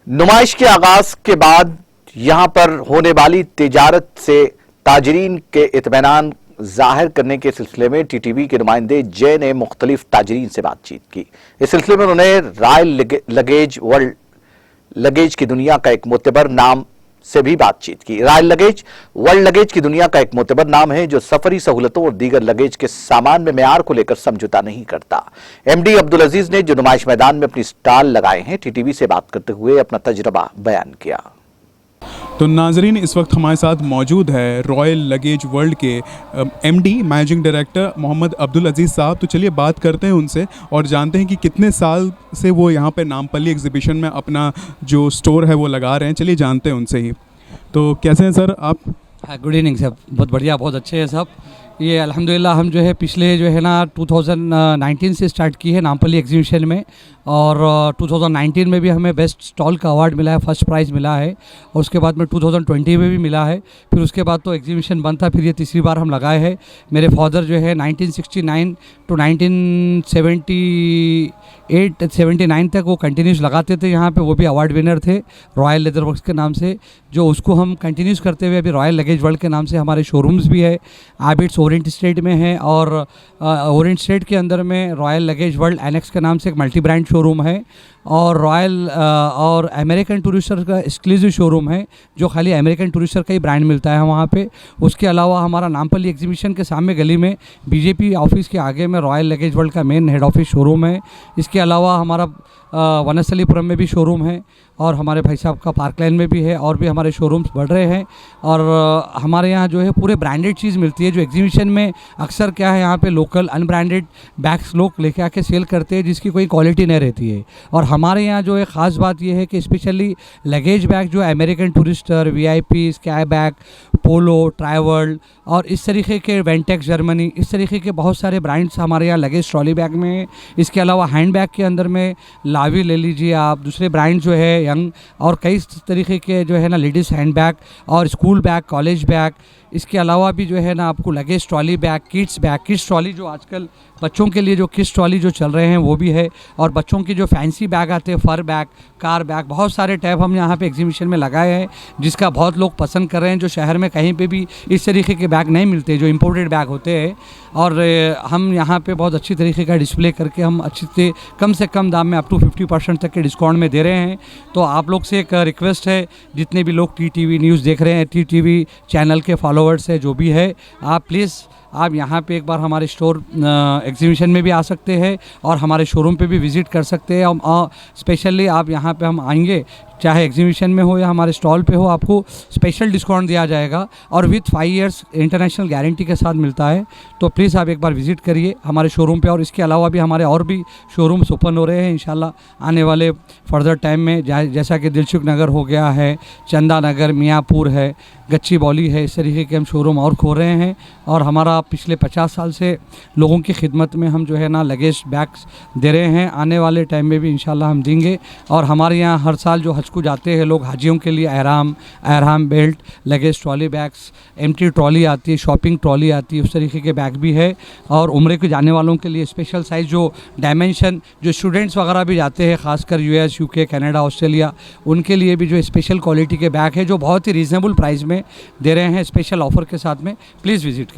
नुमाइश के आगाज के बाद यहां पर होने वाली तिजारत से ताजरीन के इत्मीनान जाहिर करने के सिलसिले में टीटीवी के नुमाइंदे जय ने मुख्तलिफ ताजरीन से बातचीत की। इस सिलसिले में उन्होंने रॉयल लगेज वर्ल्ड लगेज की दुनिया का एक मोतबर नाम से भी बातचीत की। रॉयल लगेज वर्ल्ड लगेज की दुनिया का एक मोतबर नाम है जो सफरी सहूलतों और दीगर लगेज के सामान में मेयार को लेकर समझौता नहीं करता। एमडी अब्दुल अजीज ने जो नुमाइश मैदान में अपनी स्टॉल लगाए हैं, टीटीवी से बात करते हुए अपना तजुर्बा बयान किया। तो नाजरीन, इस वक्त हमारे साथ मौजूद है रॉयल लगेज वर्ल्ड के MD managing director Mohammad Abdul Aziz साहब। तो चलिए बात करते हैं उनसे और जानते हैं कि कितने साल से वो यहाँ पे नामपल्ली एग्जीबिशन में अपना जो स्टोर है वो लगा रहे हैं। चलिए जानते हैं उनसे ही। तो कैसे हैं सर आप? हाँ, गुड इवनिंग सब। बहुत बढ़िया, बहुत अच्छे हैं सब। ये अल्हम्दुलिल्लाह हम जो है पिछले जो है ना 2019 से स्टार्ट की है नामपल्ली एग्जीबिशन में, और 2019 में भी हमें बेस्ट स्टॉल का अवार्ड मिला है, फर्स्ट प्राइज़ मिला है, और उसके बाद में 2020 में भी मिला है। फिर उसके बाद तो एग्जीबिशन बंद था, फिर ये तीसरी बार हम लगाए हैं। मेरे फादर जो है 1969 टू 1979 तक वो कंटिन्यूस लगाते थे यहाँ पे। वो भी अवार्ड विनर थे रॉयल लेदर वर्क्स के नाम से, जो उसको हम कंटिन्यूस करते हुए अभी रॉयल लगेज वर्ल्ड के नाम से हमारे शोरूम्स भी है। आबिड्स ओरेंट स्टेट में है, और ओरेंट स्टेट के अंदर में रॉयल लगेज वर्ल्ड एनेक्स के नाम से एक मल्टी ब्रांड शोरूम है, और रॉयल और अमेरिकन टूरिस्टर का एक्सक्लूसिव शोरूम है जो खाली अमेरिकन टूरिस्टर का ही ब्रांड मिलता है वहाँ पे। उसके अलावा हमारा नामपल्ली एग्जीबिशन के सामने गली में बीजेपी ऑफिस के आगे में रॉयल लगेज वर्ल्ड का मेन हेड ऑफिस शोरूम है। इसके अलावा हमारा वनस्थलीपुरम में भी शोरूम है, और हमारे भाई साहब का पार्कलैंड में भी है, और भी हमारे शोरूम्स बढ़ रहे हैं। और हमारे यहाँ जो है पूरे ब्रांडेड चीज़ मिलती है। जो एग्जीबिशन में अक्सर क्या है, यहाँ पे लोकल अनब्रांडेड बैग्स लोग लेके आके सेल करते हैं जिसकी कोई क्वालिटी नहीं रहती है। और हमारे यहाँ जो है ख़ास बात ये है कि स्पेशली लगेज बैग जो American Tourister, VIP, sky bag, polo, triworld और इस तरीके के वेंटेक्स जर्मनी, इस तरीके के बहुत सारे ब्रांड्स हमारे यहाँ लगेज ट्रॉली बैग में है। इसके अलावा हैंड बैग के अंदर में लावी ले लीजिए आप, दूसरे ब्रांड जो है यंग, और कई तरीके के जो है ना लेडीज़ हैंड बैग और स्कूल बैग, कॉलेज बैग। इसके अलावा भी जो है ना आपको luggage trolley bag, kids trolley जो आजकल बच्चों के लिए जो किड्स ट्रॉली जो चल रहे हैं वो भी है, और बच्चों के जो फैंसी बैग आते हैं, फर बैग, कार बैग, बहुत सारे टैब हम यहाँ पे एग्जीबिशन में लगाए हैं जिसका बहुत लोग पसंद कर रहे हैं। जो शहर में कहीं पे भी इस तरीके के बैग नहीं मिलते, जो इम्पोर्टेड बैग होते हैं, और हम यहाँ पे बहुत अच्छी तरीके का डिस्प्ले करके हम अच्छी से कम दाम में अप टू 50% तक के डिस्काउंट में दे रहे हैं। तो आप लोग से एक रिक्वेस्ट है, जितने भी लोग टीटीवी न्यूज़ देख रहे हैं, टीटीवी चैनल के फॉलोअर्स है जो भी है, आप प्लीज़ आप यहाँ पे एक बार हमारे स्टोर एग्जीबिशन में भी आ सकते हैं और हमारे शोरूम पे भी विज़िट कर सकते हैं। और स्पेशली आप यहाँ पे हम आएंगे, चाहे एग्जीबिशन में हो या हमारे स्टॉल पे हो, आपको स्पेशल डिस्काउंट दिया जाएगा और विथ 5 इयर्स इंटरनेशनल गारंटी के साथ मिलता है। तो प्लीज़ आप एक बार विज़िट करिए हमारे शोरूम पे। और इसके अलावा भी हमारे और भी शोरूम्स ओपन हो रहे हैं इंशाल्लाह आने वाले फर्दर टाइम में, जैसा कि दिलसुख नगर हो गया है, चंदा नगर, मियाँपुर है, गच्ची बौली है, इस तरीके के हम शोरूम और खोल रहे हैं। और हमारा पिछले 50 साल से लोगों की खिदमत में हम जो है ना लगेज बैग्स दे रहे हैं, आने वाले टाइम में भी इंशाल्लाह हम देंगे। और हमारे यहाँ हर साल जो हज को जाते हैं लोग, हाजियों के लिए एहराम belt, luggage trolley bags, empty trolley आती है, शॉपिंग ट्रॉली आती है, उस तरीके के बैग भी है। और उम्रे को जाने वालों के लिए स्पेशल साइज़ जो डायमेंशन, जो स्टूडेंट्स वगैरह भी जाते हैं खासकर US, UK, कनाडा, ऑस्ट्रेलिया, उनके लिए भी जो स्पेशल क्वालिटी के बैग है जो बहुत ही रीज़नेबल प्राइस में दे रहे हैं स्पेशल ऑफ़र के साथ में। प्लीज़ विजिट करें।